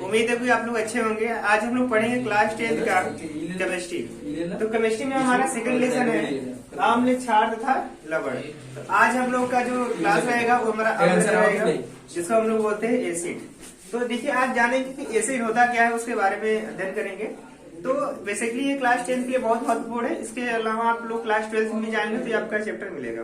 उम्मीद है कि आप लोग अच्छे होंगे। आज हम लोग पढ़ेंगे क्लास 10 का केमिस्ट्री। तो केमिस्ट्री में हमारा सेकंड लेसन है आम्ल, क्षार तथा लवण। तो आज हम लोग का जो क्लास रहेगा वो हमारा अम्ल रहेगा, जिसको हम लोग बोलते हैं एसिड। तो देखिए आज जानेंगे कि एसिड होता क्या है, उसके बारे में अध्ययन करेंगे। तो बेसिकली ये क्लास 10 के लिए बहुत महत्वपूर्ण है। इसके अलावा आप लोग क्लास 12 में जाएंगे तो आपका चैप्टर मिलेगा।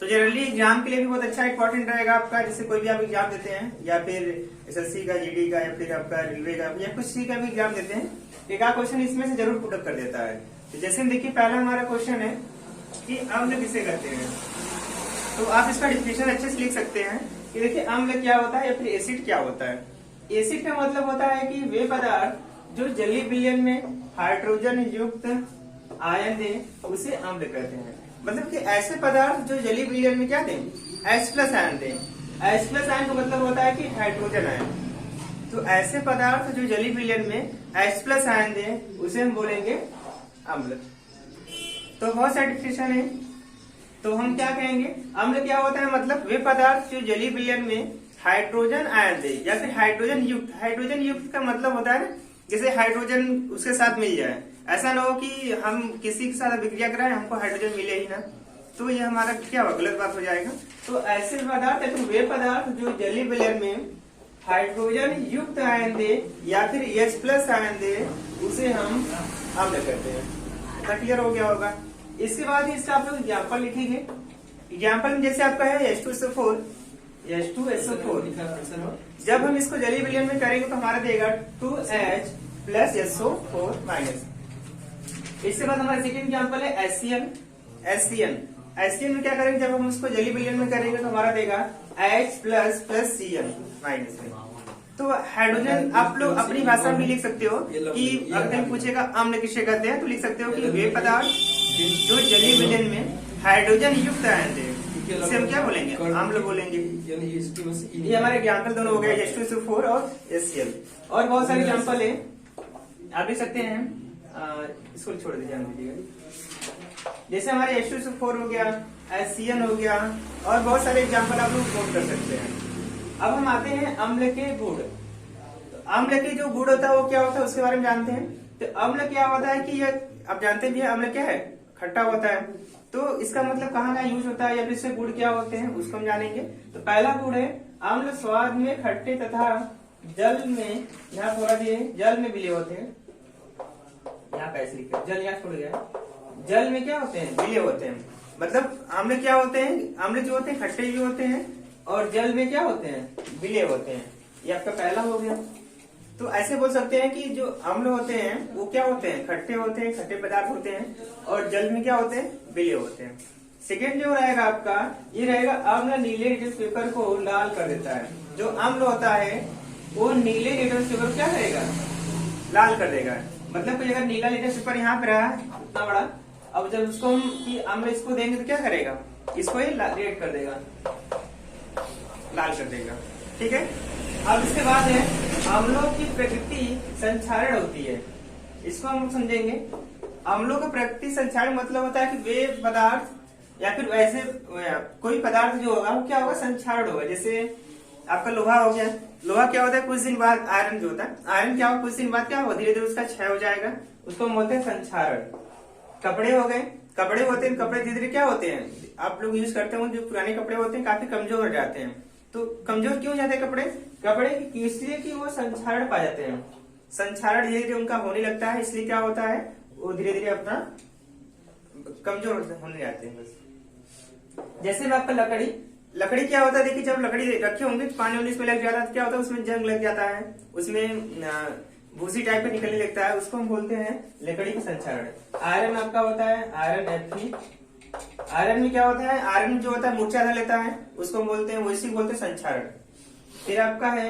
तो जनरली एग्जाम के लिए भी बहुत अच्छा इंपॉर्टेंट रहेगा आपका। जैसे कोई भी आप एग्जाम देते हैं या फिर एसएससी का, जीडी का, या फिर आपका रेलवे का या कुछ सी का भी एग्जाम देते हैं, एक आध क्वेश्चन इसमें से जरूर पुटअप कर देता है। तो जैसे हम देखिए पहला हमारा क्वेश्चन है कि अम्ल किसे कहते हैं। तो आप इसका डिफिनेशन अच्छे से लिख सकते हैं कि देखिए अम्ल क्या होता है या फिर एसिड क्या होता है। एसिड का मतलब होता है कि वे पदार्थ जो जलीय विलयन में हाइड्रोजन युक्त आयन दे उसे अम्ल कहते हैं। मतलब कि ऐसे पदार्थ जो जलीय विलयन में क्या दें, H+ आयन दें। H+ आयन का मतलब होता है कि हाइड्रोजन आयन। तो ऐसे पदार्थ जो जलीय विलयन में H+ आयन दें उसे हम बोलेंगे अम्ल। तो बहुत सारे डिफिनेशन है। तो हम क्या कहेंगे, अम्ल क्या होता है, मतलब वे पदार्थ जो जलीय विलयन में हाइड्रोजन आयन दे या फिर हाइड्रोजन युक्त। हाइड्रोजन युक्त का मतलब होता है जैसे हाइड्रोजन उसके साथ मिल जाए। ऐसा ना हो कि हम किसी के साथ विक्रिया कराएं हमको हाइड्रोजन मिले ही ना, तो ये हमारा क्या होगा, गलत बात हो जाएगा। तो ऐसे पदार्थ है तो वे पदार्थ जो जलीय विलयन में हाइड्रोजन युक्त आयन दे या फिर H+ आयन दे उसे हम अम्ल कहते हैं। इतना क्लियर हो गया होगा। इसके बाद इसका आप लोग एग्जाम्पल लिखेंगे। एग्जाम्पल में जैसे आपका है H2SO4। जब हम इसको जलीय विलयन में करेंगे तो हमारा देगा 2H + SO4-। इसके बाद हमारा सेकंड एग्जाम्पल है HCN में क्या करेंगे, जब हम उसको जलीय विलयन में करेंगे तो हमारा देगा H+ + Cn-। तो हाइड्रोजन आप लोग अपनी भाषा में लिख सकते हो कि अगर कहीं पूछेगा अम्ल किसे कहते हैं तो लिख सकते हो कि वे पदार्थ जो जलीय विलयन में हाइड्रोजन युक्त आयन दे इसे हम क्या बोलेंगे, अम्ल बोलेंगे। ये हमारे एग्जाम्पल दोनों हो गए H2SO4 और HCl। और बहुत सारे एग्जाम्पल है, आप लिख सकते हैं। इसको छोड़ दीजिए, दीजिएगा। जैसे हमारे H2SO4 हो गया, HCN हो गया, और बहुत सारे एग्जाम्पल आप लोग नोट कर सकते हैं। अब हम आते हैं अम्ल के गुण। तो अम्ल के जो गुण होता है वो क्या होता है उसके बारे में जानते हैं। तो अम्ल क्या होता है कि ये आप जानते भी है, अम्ल क्या है, खट्टा होता है। तो इसका मतलब कहाँ का यूज होता है या फिर इससे गुण क्या होते हैं उसको हम जानेंगे। तो पहला गुण है अम्ल स्वाद में खट्टे तथा जल में, यहाँ थोड़ा दिए जल में विलय होते हैं। यहाँ कैसे लिखे, जल यहाँ छोड़ गया, जल में क्या होते हैं, विलय होते हैं। मतलब अम्ल क्या होते हैं, अम्ल जो होते हैं खट्टे भी होते हैं और जल में क्या होते हैं, विलय होते हैं। ये आपका पहला हो गया। तो ऐसे बोल सकते हैं कि जो अम्ल होते हैं वो क्या होते हैं, खट्टे होते हैं, खट्टे पदार्थ होते हैं, और जल में क्या होते हैं, विलय होते हैं। सेकेंड जो रहेगा आपका, ये रहेगा अम्ल नीले लिटमस पेपर को लाल कर देता है। जो अम्ल होता है वो नीले लिटमस पेपर को क्या करेगा, लाल कर देगा। मतलब कोई अगर नीला लिटमस पेपर यहाँ पे रहा इतना बड़ा, अब जब उसको हम कि अम्ल इसको देंगे तो क्या करेगा, इसको ये रेड कर देगा, लाल कर देगा। ठीक है। अब इसके बाद है अम्लों की प्रकृति संक्षारण होती है। इसको हम समझेंगे। अम्लों का प्रकृति संक्षारण मतलब होता है कि वे पदार्थ या फिर वैसे कोई पदार्थ जो होगा वो क्या होगा, संक्षारण होगा। जैसे आपका लोहा हो गया, लोहा क्या होता है कुछ दिन बाद, आयरन जो होता है, आयरन क्या होगा कुछ दिन बाद क्या होगा, धीरे धीरे उसका क्षय हो जाएगा, उसको हम बोलते हैं संक्षारण। कपड़े हो गए, कपड़े होते हैं, कपड़े धीरे धीरे क्या होते हैं, आप लोग यूज करते हो, जो पुराने कपड़े होते हैं काफी कमजोर हो जाते हैं। तो कमजोर क्यों हो जाते हैं कपड़े, कपड़े इसलिए कि वो संक्षारण पा जाते हैं। संक्षारण धीरे धीरे उनका होने लगता है, इसलिए क्या होता है वो धीरे धीरे अपना कमजोर होने जाते हैं। बस जैसे में आपका लकड़ी, लकड़ी क्या होता है, देखिए जब लकड़ी रखे होंगे तो पानी उसमें लग जाता है तो क्या होता है, उसमें जंग लग जाता है, उसमें भूसी टाइप का निकलने लगता है, उसको हम बोलते हैं लकड़ी का संक्षारण। आयरन आपका होता है आयरन Fe। आयरन में क्या होता है, आयरन जो होता है मूर्छा धर लेता है, उसको हम बोलते हैं, वैसे बोलते हैं संक्षारण। फिर आपका है,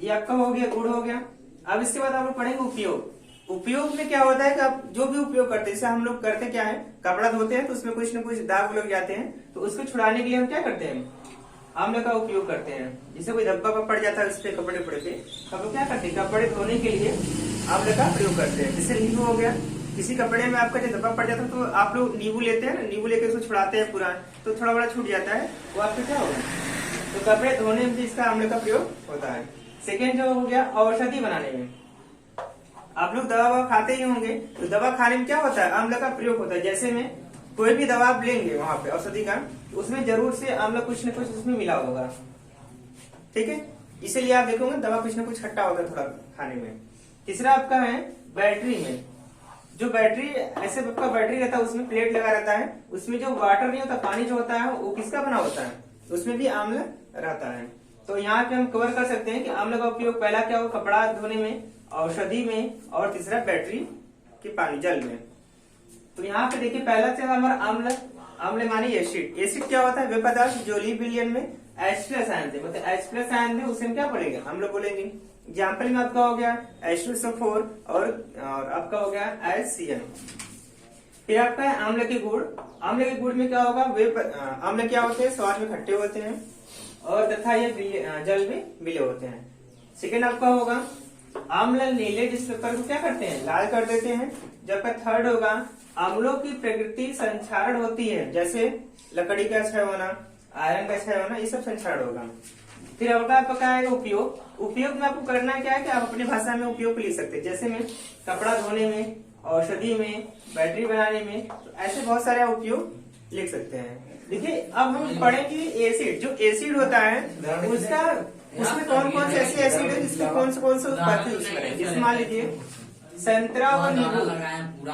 ये आपका हो गया गुण हो गया। अब इसके बाद आप लोग पढ़ेंगे उपयोग। उपयोग में क्या होता है कि आप जो भी उपयोग करते हैं, जैसे हम लोग करते क्या है, कपड़ा धोते हैं तो उसमें कुछ न कुछ दाग लग जाते हैं, तो उसको छुड़ाने के लिए हम क्या करते हैं, अम्ल का उपयोग करते हैं। जैसे कोई धब्बा पड़ जाता है उस पे कपड़े पे, हम लोग क्या करते हैं, कपड़े धोने के लिए अम्ल का प्रयोग करते हैं। जैसे नींबू हो गया, किसी कपड़े में आपका जब धब्बा पड़ जाता है तो आप लोग नींबू लेते हैं ना, नींबू लेकर उसको छुड़ाते हैं पूरा, तो थोड़ा बड़ा छूट जाता है, वो आपका क्या होगा, तो कपड़े धोने में भी इसका अम्ल का प्रयोग होता है। सेकेंड जो हो गया औषधि बनाने में। आप लोग दवा खाते ही होंगे, तो दवा खाने में क्या होता है, अम्ल का प्रयोग होता है। जैसे में कोई भी दवा आप लेंगे वहां पे औषधि का, उसमें जरूर से अम्ल कुछ न कुछ उसमें मिला होगा, ठीक है। इसीलिए आप देखोगे दवा कुछ न कुछ खट्टा होगा थोड़ा खाने में। तीसरा आपका है बैटरी में। जो बैटरी ऐसे आपका बैटरी रहता है, उसमें प्लेट लगा रहता है, उसमें जो वाटर नहीं होता, पानी जो होता है वो किसका बना होता है, उसमें भी अम्ल रहता है। तो यहाँ पे हम कवर कर सकते हैं कि अम्ल का उपयोग पहला क्या हो, कपड़ा धोने में, औषधि में, और तीसरा बैटरी के पानी जल में। तो यहाँ पे देखिए पहला चीज हमारा अम्ल। अम्ल माने एसिड। एसिड क्या होता है, वे पदार्थ जो विलयन में H+ आयन थे, मतलब H+ आयन थे, उसे हम क्या बोलेंगे, अम्ल बोलेंगे। एग्जाम्पल में आपका हो गया H2SO4 और आपका हो गया HCl। फिर आपका है अम्ल के गुण। अम्ल के गुण में क्या होगा, वे अम्ल क्या होते हैं, स्वाद में खट्टे होते हैं और तथा ये जल में मिले होते हैं। सेकेंड आपका होगा अम्ल नीले जिस पेपर को क्या करते हैं, लाल कर देते हैं। जबकि थर्ड होगा अम्लों की प्रकृति संक्षारण होती है, जैसे लकड़ी का क्षय होना, आयरन का क्षय होना, ये सब संक्षारण होगा। फिर आपका क्या आएगा उपयोग। उपयोग में आपको करना क्या है कि आप अपनी भाषा में उपयोग लिख सकते हैं, जैसे में कपड़ा धोने में, औषधि में, बैटरी बनाने में, तो ऐसे बहुत सारे उपयोग लिख सकते हैं। देखिए अब हम पढ़ेंगे एसिड। जो एसिड होता है उसमें कौन कौन से ऐसे एसिड है जिसमें कौन से उत्पत्ति उसमें, जैसे मान लीजिए संतरा और नींबू।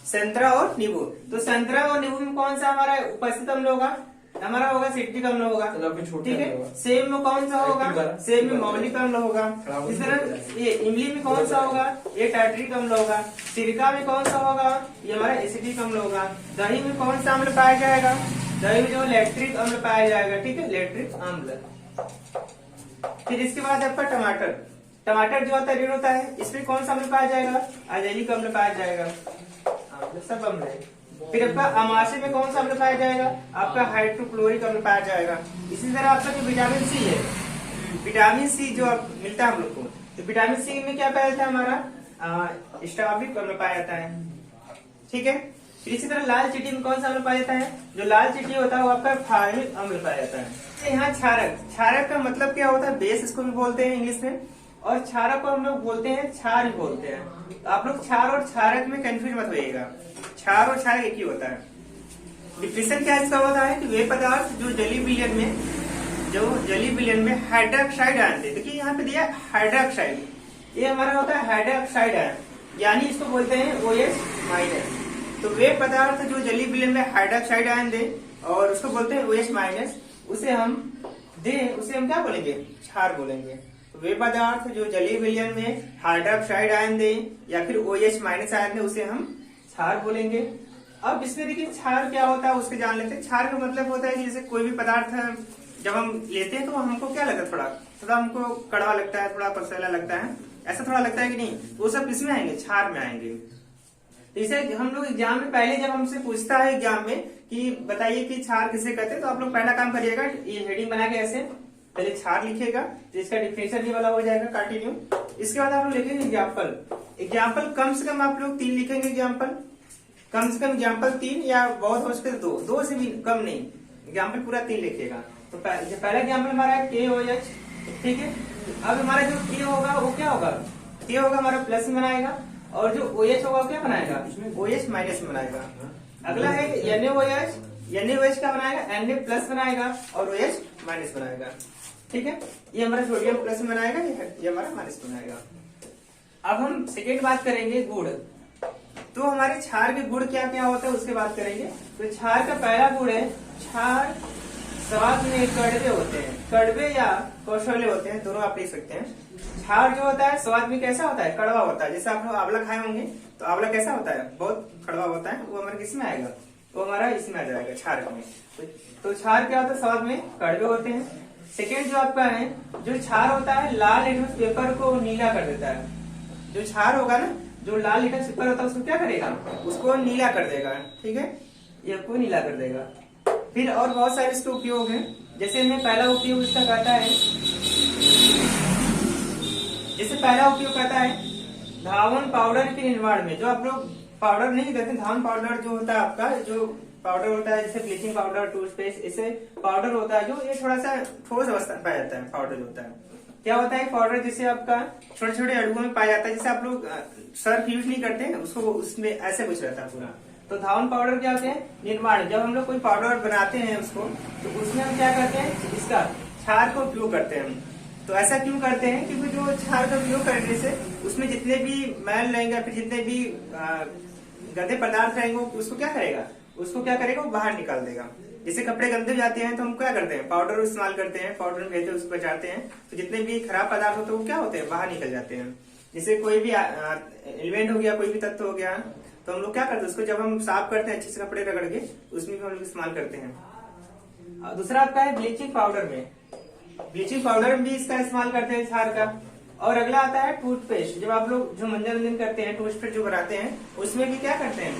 संतरा और नींबू, तो संतरा और नींबू में कौन सा हमारा उपस्थित अम्ल होगा, हमारा होगा सिट्रिक अम्ल होगा, ठीक है। सेब में कौन सा होगा, सेब में मौलिक अम्ल होगा। इस तरह ये इमली में कौन सा होगा, ये टार्ट्रिक अम्ल होगा। सिरका में कौन सा होगा, ये हमारा एसिटिक अम्ल होगा। दही में कौन सा अम्ल पाया जाएगा, दही में जो लैक्टिक अम्ल पाया जाएगा, ठीक है, लैक्टिक अम्ल। फिर इसके बाद आपका टमाटर। टमाटर जो होता है रेड होता है, इसमें कौन सा अम्ल पाया जाएगा, अजैलिक अम्ल पाया जाएगा, सब अम्ल है। फिर आपका अमाशय में कौन सा अम्ल पाया जाएगा, आपका हाइड्रोक्लोरिक अम्ल पाया जाएगा। इसी तरह आपका जो विटामिन सी है, विटामिन सी जो मिलता है हम लोग को, तो विटामिन सी में क्या पाया जाता है, हमारा स्टार्बिक अम्ल पाया जाता है, ठीक है। फिर इसी तरह लाल चींटी में कौन सा अम्ल पाया जाता है, जो लाल चींटी होता है वो आपका फार्मिक अम्ल पाया जाता है। यहाँ क्षारक। क्षारक का मतलब क्या होता है, बेस इसको भी बोलते हैं इंग्लिश में, और क्षारक को हम लोग बोलते हैं क्षार भी बोलते हैं। तो आप लोग क्षार और क्षारक में कंफ्यूज मत होइएगा, क्षार और क्षारक एक ही होता है। डिफिनेशन क्या इसका होता है कि वे पदार्थ जो जलीय विलयन में हाइड्रोक्साइड आयन थे। देखिए यहाँ पे दिया हाइड्रोक्साइड, ये हमारा होता है हाइड्रोक्साइड आयन, यानी इसको बोलते हैं OH-। तो वे पदार्थ जो जलीय विलयन में हाइड्रोक्साइड आयन दे और उसको बोलते हैं OH-, उसे हम क्या बोलेंगे, क्षार बोलेंगे। तो वे पदार्थ जो जलीय विलयन में हाइड्रोक्साइड आयन दे या फिर OH- आयन दे, उसे हम क्षार बोलेंगे। अब इसमें देखिए क्षार क्या होता है उसके जान लेते हैं। क्षार का मतलब होता है कि जैसे कोई भी पदार्थ जब हम लेते हैं तो हमको क्या लगता है, थोड़ा हमको कड़वा लगता है, थोड़ा कसैला लगता है, ऐसा थोड़ा लगता है कि नहीं, वो सब किसमें आएंगे, क्षार में आएंगे। इसे हम लोग एग्जाम में पहले जब हमसे पूछता है एग्जाम में कि बताइए कि क्षार किसे कहते हैं, तो आप लोग पहला काम करिएगा, ये हेडिंग बना के ऐसे पहले क्षार लिखिएगा, तो इसका डिफिनेशन ये वाला हो जाएगा कंटिन्यू। इसके बाद आप लोग लिखेंगे एग्जाम्पल। एग्जाम्पल कम से कम आप लोग 3 लिखेंगे, एग्जाम्पल कम से कम एग्जाम्पल 3 या बहुत हो सके 2 से भी कम नहीं, एग्जाम्पल पूरा 3 लिखिएगा। तो पहला एग्जाम्पल हमारा है KOH, ठीक है। अब हमारा जो K होगा वो क्या होगा, K होगा हमारा प्लस में बनाएगा, और जो OH होगा क्या बनाएगा, OH- बनाएगा। अगला है NaOH, NaOH क्या बनाएगा, Na+ बनाएगा और OH- बनाएगा, ठीक है। ये हमारा सोडियम प्लस में बनाएगा, ये हमारा माइनस बनाएगा। अब हम सेकेंड बात करेंगे गुण। तो हमारे क्षार के गुण क्या क्या होता है उसके बात करेंगे। तो क्षार का पहला गुण है, क्षार स्वाद में कड़वे होते हैं, कड़वे या कौशल्य होते हैं, दोनों आप लिख सकते हैं। क्षार जो होता है स्वाद में कैसा होता है, कड़वा होता है। जैसे आप लोग आंवला खाए होंगे तो आंवला कैसा होता है, बहुत कड़वा होता है, वो हमारे किसमें आएगा, वो हमारा इसमें आ जाएगा, क्षार में। तो क्षार क्या होता है, स्वाद में कड़वे होते हैं। सेकेंड जो आपका है, जो क्षार होता है लाल लिटमस पेपर को नीला कर देता है। जो क्षार होगा ना, जो लाल लिटमस पेपर होता है उसको क्या करेगा, उसको नीला कर देगा, ठीक है, ये आपको नीला कर देगा। फिर और बहुत सारे इसके उपयोग हैं, जैसे मैं पहला उपयोग इसका कहता है, जैसे पहला उपयोग कहता है धावन पाउडर के निर्माण में। जो आप लोग पाउडर नहीं देते, धावन पाउडर जो होता है आपका, जो पाउडर होता है जैसे ब्लीचिंग पाउडर, टूथपेस्ट, ऐसे पाउडर होता है जो ये थोड़ा सा ठोस अवस्था में पाया जाता है, पाउडर जो होता है, क्या होता है पाउडर जैसे आपका छोटे छोटे अणुओं में पाया जाता है, जैसे आप लोग सर्फ यूज नहीं करते हैं उसको, उसमें ऐसे कुछ रहता है पूरा। तो धावन पाउडर क्या होते हैं, निर्माण, जब हम लोग कोई पाउडर बनाते हैं उसको, तो उसमें हम क्या करते हैं, इसका क्षार का उपयोग करते हैं। तो ऐसा क्यों करते हैं, क्योंकि जो क्षार का उपयोग करने से उसमें जितने भी मैल रहेंगे, फिर जितने भी गंदे पदार्थ रहेंगे उसको क्या करेगा, वो बाहर निकाल देगा। जैसे कपड़े गंदे हो जाते हैं तो हम क्या करते हैं, पाउडर इस्तेमाल करते हैं, पाउडर में भेजते हैं, उसको बचाते हैं, तो जितने भी खराब पदार्थ होते हैं वो क्या होते हैं, बाहर निकल जाते हैं। जैसे कोई भी एलिमेंट हो गया, कोई भी तत्व हो गया, तो हम लोग क्या करते हैं, उसको जब हम साफ करते हैं अच्छे से कपड़े रगड़ के, उसमें भी हम लोग इस्तेमाल करते हैं। दूसरा आपका है ब्लीचिंग पाउडर में, ब्लीचिंग पाउडर में भी इसका इस्तेमाल करते हैं क्षार का। और अगला आता है टूथपेस्ट, जब आप लोग जो मंजन करते हैं, टूथपेस्ट जो बनाते हैं, उसमें भी क्या करते हैं,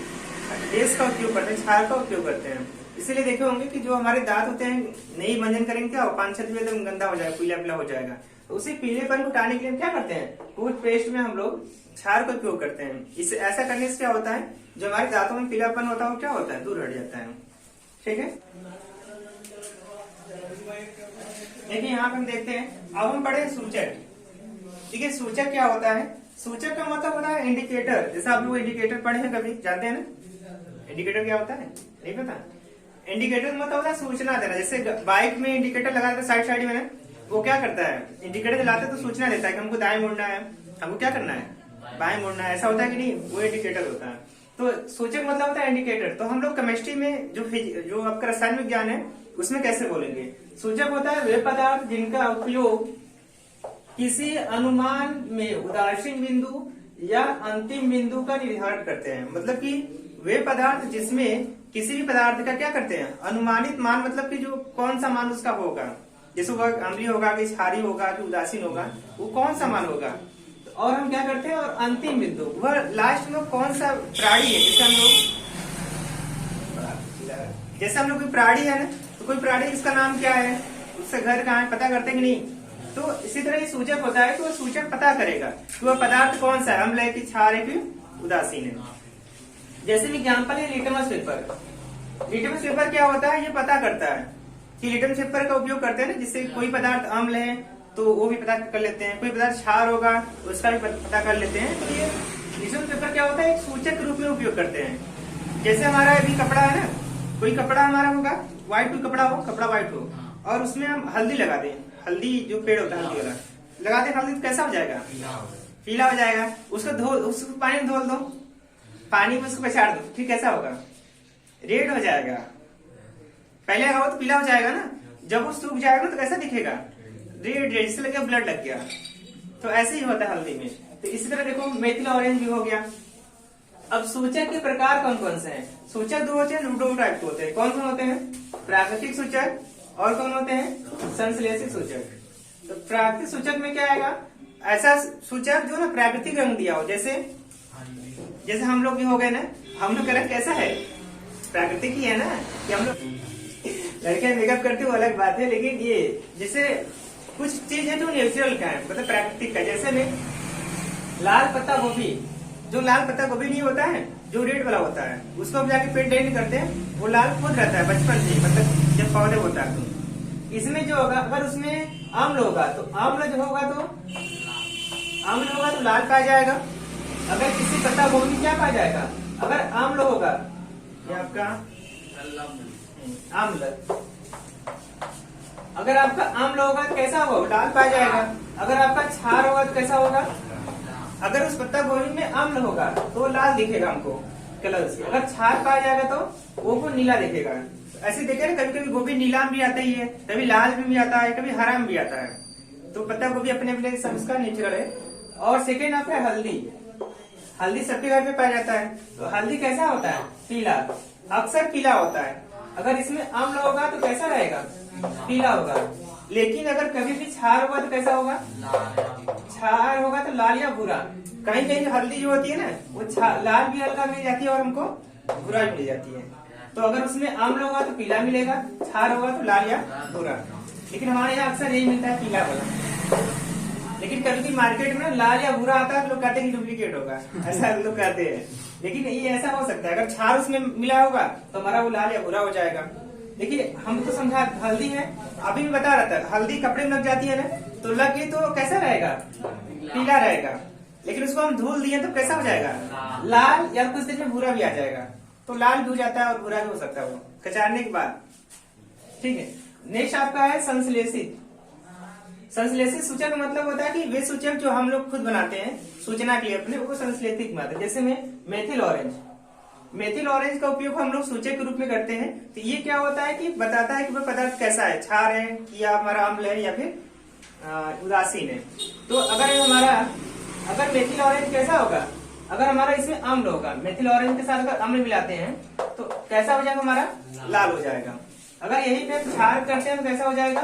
बेस का उपयोग करते हैं, क्षार का उपयोग करते हैं। इसीलिए देखे होंगे कि जो हमारे दांत होते हैं, नहीं मंजन करेंगे क्या हो, 5-6 दिन एकदम गंदा हो जाएगा, पीला पीला हो जाएगा। तो उसी पीलेपन को हटाने के लिए क्या करते हैं, टूथपेस्ट में हम लोग क्षार का उपयोग करते हैं। इसे ऐसा करने से क्या होता है, जो हमारे दांतों में पीलापन होता है वो क्या होता है, दूर हट जाता है। ठीक है, देखिए यहाँ पे हम देखते हैं, अब हम पढ़े सूचक। ठीक है, सूचक क्या होता है, सूचक का मतलब होता है इंडिकेटर। जैसे आप लोग इंडिकेटर पढ़े हैं, कभी जानते हैं ना इंडिकेटर क्या होता है, नहीं पता। इंडिकेटर मतलब होता है सूचना देना। जैसे बाइक में इंडिकेटर लगाते हैं साइड में, वो क्या करता है, इंडिकेटर जलाते तो सूचना देता है कि हमको दाएं मुड़ना है, हमको क्या करना है, बाएं मुड़ना है, ऐसा होता है कि नहीं, वो इंडिकेटर होता है। तो सूचक मतलब होता है इंडिकेटर। तो हम लोग केमिस्ट्री में जो आपका रसायन विज्ञान है उसमें कैसे बोलेंगे, सूचक होता है वे पदार्थ जिनका उपयोग किसी अनुमान में उदासीन बिंदु या अंतिम बिंदु का निर्धारण करते हैं। मतलब कि वे पदार्थ जिसमें किसी भी पदार्थ का क्या करते हैं, अनुमानित मान, मतलब कि जो कौन सा मान उसका होगा, जैसे वह अम्लीय होगा कि क्षारीय होगा कि उदासीन होगा, वो कौन सा मान होगा। और हम क्या करते हैं, और अंतिम बिंदु, वह लास्ट में कौन सा प्राणी है। जैसे हम लोग कोई प्राणी है ना, तो कोई प्राणी इसका नाम क्या है, उसका घर कहाँ है, पता करते हैं कि नहीं। तो इसी तरह ये सूचक होता है, तो सूचक पता करेगा कि वह पदार्थ कौन सा है, अम्ल है कि क्षार है कि उदासीन है। जैसे एग्जाम्पल है लिटमस पेपर। लिटमस पेपर क्या होता है, ये पता करता है कि लिटमस पेपर का उपयोग करते हैं ना, जिससे कोई पदार्थ अम्ल है तो वो भी पता कर लेते हैं, कोई पदार्थ क्षार होगा उसका भी पता कर लेते हैं। तो ये लिटमस पेपर क्या होता है, एक सूचक के रूप में उपयोग करते हैं। जैसे हमारा अभी कपड़ा है ना, कोई कपड़ा हमारा होगा व्हाइट, कोई कपड़ा व्हाइट हो, और उसमें हम हल्दी लगा दें, हल्दी जो पेड़ होता है हल्दी वाला लगा दें, हल्दी तो कैसा हो जाएगा, पीला हो जाएगा। उसको पानी में धोल दो, पानी में उसको पछाड़ दो, फिर कैसा होगा, रेड हो जाएगा। पहले लगाओ तो पीला हो जाएगा ना, जब वो सूख जाएगा तो कैसा दिखेगा, रेड, जैसे लगे ब्लड लग गया। तो ऐसे ही होता है हल्दी में। तो इसी तरह देखो मेथिल ऑरेंज भी हो गया। अब सूचक के प्रकार कौन कौन से हैं, सूचक दो होते हैं, दो टाइप के होते हैं। कौन कौन होते हैं, प्राकृतिक सूचक, और कौन होते हैं, संश्लेषित सूचक। तो प्राकृतिक सूचक में क्या आएगा, ऐसा सूचक जो ना प्राकृतिक रंग दिया हो, जैसे हम लोग भी हो गए ना, हम लोग का रंग कैसा है, प्राकृतिक ही है ना, कि हम लोग लड़कियां मेकअप करती हो अलग बात है, लेकिन ये जैसे कुछ चीज है जो नेचुरल का है, मतलब प्राकृतिक का। जैसे में लाल पत्ता गोभी, जो लाल पत्ता गोभी नहीं होता है, जो रेड वाला होता है, उसको हम जाके पेंट नहीं करते हैं, वो लाल खुद रहता है बचपन से, मतलब जब पौधे होता है। तो इसमें जो होगा, अगर उसमें आम्ल होगा तो आम्ल जो होगा तो लाल पाया जाएगा। अगर किसी पत्ता गोभी में क्या पाया जाएगा, अगर आम्ल होगा, ये आपका आम्ल, अगर आपका आम्ल होगा तो कैसा होगा, लाल पाया जाएगा। अगर आपका क्षार होगा तो कैसा होगा, अगर उस पत्ता गोभी में आम्ल होगा तो लाल दिखेगा हमको कलर से, अगर क्षार पाया जाएगा तो वो नीला दिखेगा। ऐसे देखे ना, कभी कभी गोभी नीला में भी आता ही है, कभी लाल में भी आता है, कभी हरा में भी आता है। तो पत्ता गोभी अपने अपने संस्कार नेचुरल है। और सेकेंड आपका हल्दी, हल्दी सबके घर पे पाया जाता है। तो हल्दी कैसा होता है, पीला, अक्सर पीला होता है। अगर इसमें आम्ल होगा तो कैसा रहेगा, पीला होगा। लेकिन अगर कभी भी क्षार होगा तो कैसा होगा, क्षार होगा तो लाल या भूरा। कहीं कहीं हल्दी जो होती है ना, वो लाल भी हल्का मिल जाती है और हमको भूरा भी मिल जाती है। तो अगर उसमें आम्ल होगा तो पीला मिलेगा, क्षार होगा तो लाल या भूरा। लेकिन हमारे यहाँ अक्सर यही मिलता है, पीला वाला। लेकिन कभी भी मार्केट में लाल या भूरा आता है, लोग कहते हैं कि डुप्लीकेट होगा, ऐसा लोग कहते हैं। लेकिन ये ऐसा हो सकता है, अगर क्षार उसमें मिला होगा तो हमारा वो लाल या भूरा हो जाएगा। देखिए हम तो समझा हल्दी है, अभी भी बता रहा था, हल्दी कपड़े में लग जाती है ना, तो लगी तो कैसा रहेगा, पीला रहेगा, लेकिन उसको हम धुल दिए तो कैसा हो जाएगा, लाल, या कुछ देर में भूरा भी आ जाएगा। तो लाल भी हो जाता है और भूरा भी हो सकता है वो कचारने के बाद। ठीक है, नेक्स्ट आपका है संश्लेषित। संश्लेषित सूचक का मतलब होता है कि वे सूचक जो हम लोग खुद बनाते हैं सूचना के लिए अपने, वो संश्लेषित माते। जैसे में मेथिल ऑरेंज, मेथिल ऑरेंज का उपयोग हम लोग सूचक के रूप में करते हैं। तो ये क्या होता है कि बताता है कि वह पदार्थ कैसा है, क्षार है या हमारा अम्ल है या फिर उदासीन है। तो अगर मेथिल ऑरेंज कैसा होगा, अगर हमारा इसमें अम्ल होगा, मेथिल ऑरेंज के साथ अगर अम्ल मिलाते हैं तो कैसा हो जाएगा, हमारा लाल हो जाएगा। अगर यही पे क्षार करते हैं तो कैसा हो जाएगा,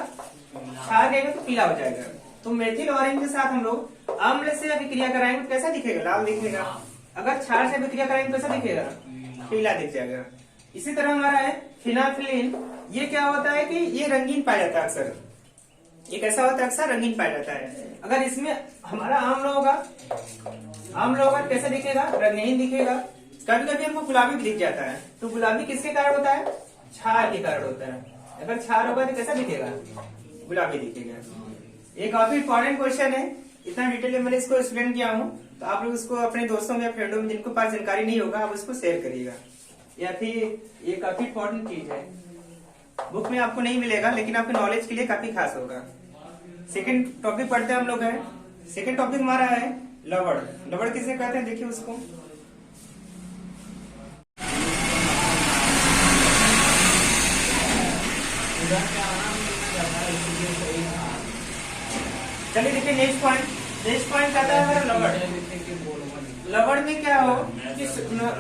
क्षार रहेगा तो पीला हो जाएगा। तो मेथिल ऑरेंज के साथ हम लोग अम्ल से अभिक्रिया कराएंगे तो कैसा दिखेगा, लाल दिखेगा। अगर क्षार से अभिक्रिया कराएंगे तो कैसा दिखेगा, पीला दिख जाएगा। इसी तरह हमारा है फिनाइल्फ्यूरिन। ये क्या होता है कि ये रंगीन पाया जाता है अक्सर, ये कैसा होता है, अक्सर रंगीन पाया जाता है। अगर इसमें हमारा अम्ल होगा कैसा दिखेगा, रंगीन दिखेगा। कभी कभी हमको गुलाबी भी दिख जाता है। तो गुलाबी किसके कारण होता है, क्षार के कारण होता है। अगर क्षार होगा तो कैसा दिखेगा, गुलाबी दिखेगा। ये काफी इंपॉर्टेंट क्वेश्चन है, इतना डिटेल में मैंने इसको एक्सप्लेन किया हूँ। तो आप लोग इसको अपने दोस्तों या फ्रेंडों में जिनको पास जानकारी नहीं होगा आप उसको शेयर करिएगा। या फिर ये काफी इंपॉर्टेंट चीज है, बुक में आपको नहीं मिलेगा लेकिन आपके नॉलेज के लिए काफी खास होगा। सेकंड टॉपिक पढ़ते हैं हम लोग है। सेकंड टॉपिक हमारा है लवण। लवण किसे कहते हैं, देखिए उसको। चलिए देखिए नेक्स्ट पॉइंट आता है हमारा लवण। लवण में क्या हो कि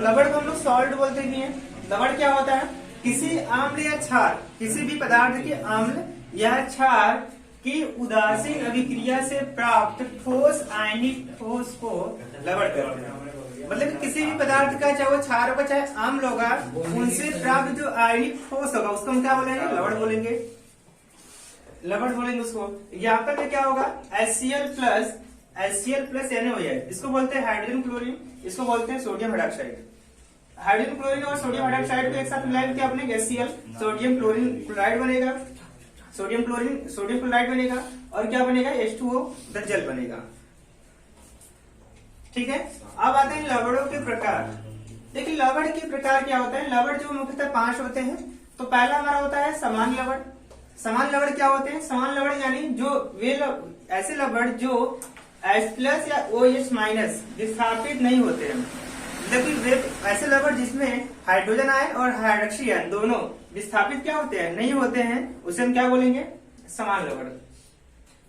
लवण को हम लोग सॉल्ट बोलते भी हैं। लवण क्या होता है, किसी अम्ल या क्षार, किसी भी पदार्थ के अम्ल या क्षार की उदासीन अभिक्रिया से प्राप्त ठोस आयनिक ठोस को लवण कहते हैं। मतलब कि किसी भी पदार्थ का चाहे वो क्षार होगा चाहे अम्ल होगा, उनसे प्राप्त जो आयनिक ठोस होगा उसको हम क्या बोलेंगे, लवण बोलेंगे। लवण बोलेंगे उसको। यहाँ पर क्या होगा, HCl प्लस NaOH, इसको बोलते हैं हाइड्रोजन क्लोरीन, इसको बोलते हैं सोडियम हाइड्रोक्साइड। हाइड्रोजन क्लोरीन और सोडियम हाइड्रोक्साइड को एक साथ मिलाएंगे क्या बनेगा, HCl, सोडियम क्लोरीन क्लोराइड बनेगा, सोडियम क्लोराइड बनेगा, और क्या बनेगा, H2O जल बनेगा। ठीक है, अब आते हैं लवणों के प्रकार। देखिए लवण के प्रकार क्या होता है, लवण जो मुख्यतः 5 होते हैं। तो पहला हमारा होता है समान लवण। समान लवण क्या होते हैं, समान लवण यानी जो वे ऐसे लवण जो H+ या OH- विस्थापित नहीं होते हैं। जबकि वे ऐसे लवण जिसमें हाइड्रोजन आयन और हाइड्रोक्सी आयन दोनों विस्थापित क्या होते हैं, नहीं होते हैं, उसे हम क्या बोलेंगे, समान लवण।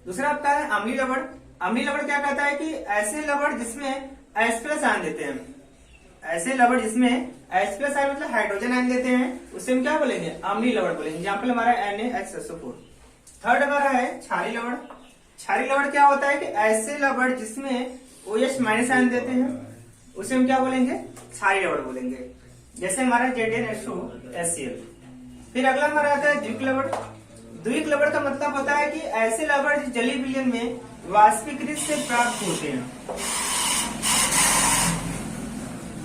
दूसरा आपका है अम्लीय लवण। अम्लीय लवण क्या कहता है कि ऐसे लवण जिसमें H+ आयन देते हैं, ऐसे लवण जिसमें H+ आयन मतलब हाइड्रोजन आयन देते हैं, उसे हम क्या बोलेंगे, अम्लीय लवण बोलेंगे। एग्जाम्पल हमारा NaHSO4। थर्ड हमारा है क्षारीय लवण। क्षारीय लवण क्या होता है कि ऐसे लवण जिसमें OH- आयन देते हैं, उसे हम क्या बोलेंगे, क्षारीय लवण बोलेंगे। जैसे हमारा ZnHCl। फिर अगला हमारा आता है द्विक लवण। द्विक लवण का मतलब होता है कि ऐसे लवण जो जलीय विलयन में वाष्पीकृत से प्राप्त होते हैं।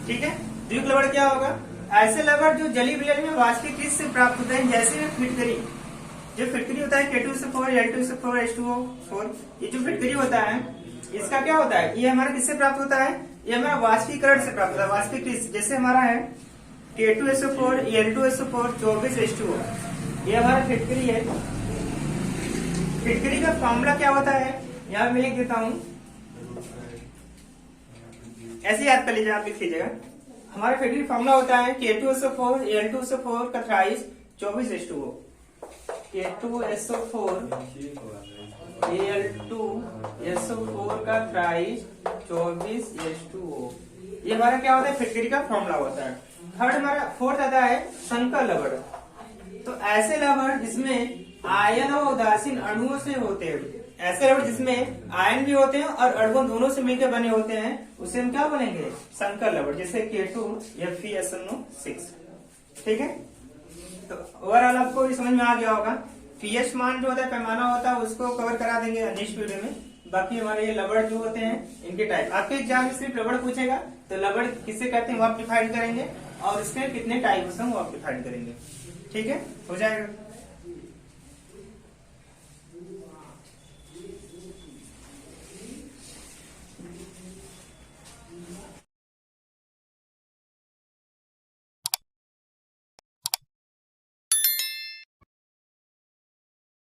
ठीक है, द्विक लवण क्या होगा, ऐसे लवण जो जलीय विलयन में वाष्पीकृत से प्राप्त होते हैं। जैसे में फिटकरी, जो फिटकरी होता है K2SO4, L2SO4, H2O4, ये जो फिटकरी होता है इसका क्या होता है, ये हमारा किससे प्राप्त होता है, ये हमारा वाष्पीकरण से प्राप्त होता है, वाष्पीकृत। जैसे हमारा है K2SO4, L2SO4, 24 H2O, ये हमारा फिटकरी है। फिटकरी का फॉर्मूला क्या होता है, यहाँ मैं लिख देता हूँ, ऐसे याद कर लीजिए, आप लिख लीजिएगा। हमारा फिटकरी फॉर्मूला होता है K2SO4, L2SO4 का 23 24 H2O। K2SO4 Al2SO4 का 23 24 H2O, ये हमारा क्या होता है, फिटकरी का फॉर्मूला होता है। थर्ड हमारा फोर्थ आता है संकर लवण। तो ऐसे लवण जिसमें आयन और उदासीन अणुओं से होते हैं, ऐसे लवण जिसमें आयन भी होते हैं और अणुओं दोनों से मिलकर बने होते हैं, उसे हम क्या बोलेंगे, संकर लवण। जैसे K2FeSnO6। ठीक है, तो ओवरऑल आपको ये समझ में आ गया होगा। पीएच मान जो होता है, पैमाना होता है, उसको कवर करा देंगे नेक्स्ट वीडियो में। बाकी हमारे ये लवण जो होते हैं इनके टाइप, आपके एग्जाम में सिर्फ लवण पूछेगा तो लवण किसे कहते हैं वो आप डिफाइन करेंगे, और इसके कितने टाइप होते हैं वो आप डिफाइन करेंगे। ठीक है, हो जाएगा।